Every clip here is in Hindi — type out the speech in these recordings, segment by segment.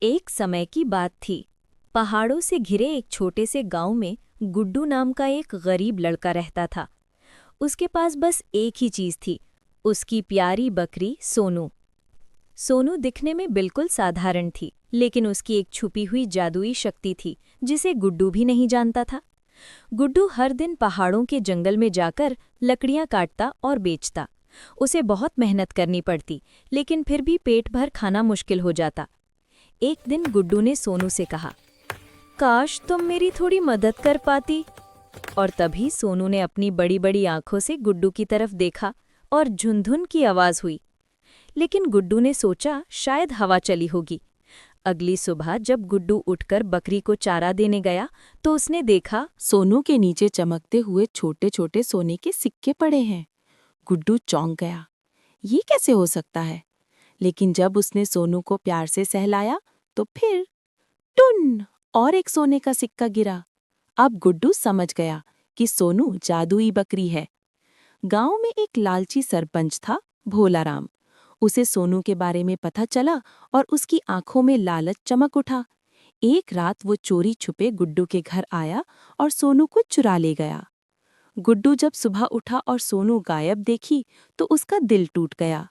एक समय की बात थी। पहाड़ों से घिरे एक छोटे से गांव में गुड्डू नाम का एक गरीब लड़का रहता था। उसके पास बस एक ही चीज थी, उसकी प्यारी बकरी सोनू। सोनू दिखने में बिल्कुल साधारण थी, लेकिन उसकी एक छुपी हुई जादुई शक्ति थी जिसे गुड्डू भी नहीं जानता था। गुड्डू हर दिन पहाड़ों के जंगल में जाकर लकड़ियां काटता और बेचता। उसे बहुत मेहनत करनी पड़ती, लेकिन फिर भी पेट भर खाना मुश्किल हो जाता। एक दिन गुड्डू ने सोनू से कहा, काश तुम मेरी थोड़ी मदद कर पाती। और तभी सोनू ने अपनी बड़ी बड़ी आंखों से गुड्डू की तरफ देखा और झुनझुन की आवाज हुई। लेकिन गुड्डू ने सोचा शायद हवा चली होगी। अगली सुबह जब गुड्डू उठकर बकरी को चारा देने गया तो उसने देखा सोनू के नीचे चमकते हुए छोटे छोटे सोने के सिक्के पड़े हैं। गुड्डू चौंक गया। ये कैसे हो सकता है? लेकिन जब उसने सोनू को प्यार से सहलाया तो फिर टुन और एक सोने का सिक्का गिरा। अब गुड्डू समझ गया कि सोनू जादुई बकरी है। गांव में एक लालची सरपंच था, भोलाराम। उसे सोनू के बारे में पता चला और उसकी आंखों में लालच चमक उठा। एक रात वो चोरी छुपे गुड्डू के घर आया और सोनू को चुरा ले गया। गुड्डू जब सुबह उठा और सोनू गायब देखी तो उसका दिल टूट गया।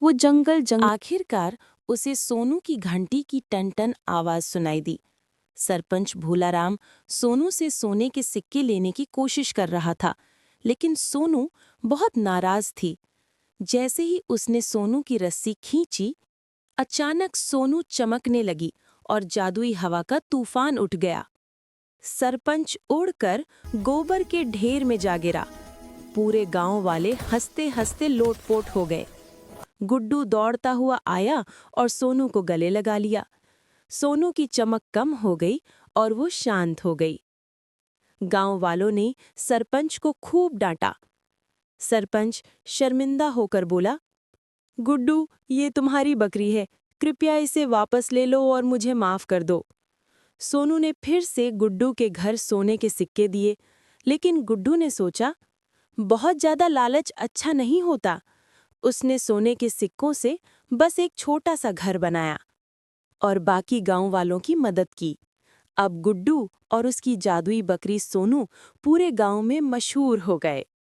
वो जंगल आखिरकार उसे सोनू की घंटी की टन टन आवाज सुनाई दी। सरपंच भोलाराम सोनू से सोने के सिक्के लेने की कोशिश कर रहा था, लेकिन सोनू बहुत नाराज थी। जैसे ही उसने सोनू की रस्सी खींची, अचानक सोनू चमकने लगी और जादुई हवा का तूफान उठ गया। सरपंच उड़कर गोबर के ढेर में जा गिरा। पूरे गांव वाले हंसते हंसते लोटपोट हो गए। गुड्डू दौड़ता हुआ आया और सोनू को गले लगा लिया। सोनू की चमक कम हो गई और वो शांत हो गई। गांव वालों ने सरपंच को खूब डांटा। सरपंच शर्मिंदा होकर बोला, गुड्डू, ये तुम्हारी बकरी है, कृपया इसे वापस ले लो और मुझे माफ कर दो। सोनू ने फिर से गुड्डू के घर सोने के सिक्के दिए, लेकिन गुड्डू ने सोचा, बहुत ज्यादा लालच अच्छा नहीं होता। उसने सोने के सिक्कों से बस एक छोटा सा घर बनाया और बाकी गांव वालों की मदद की। अब गुड्डू और उसकी जादुई बकरी सोनू पूरे गांव में मशहूर हो गए।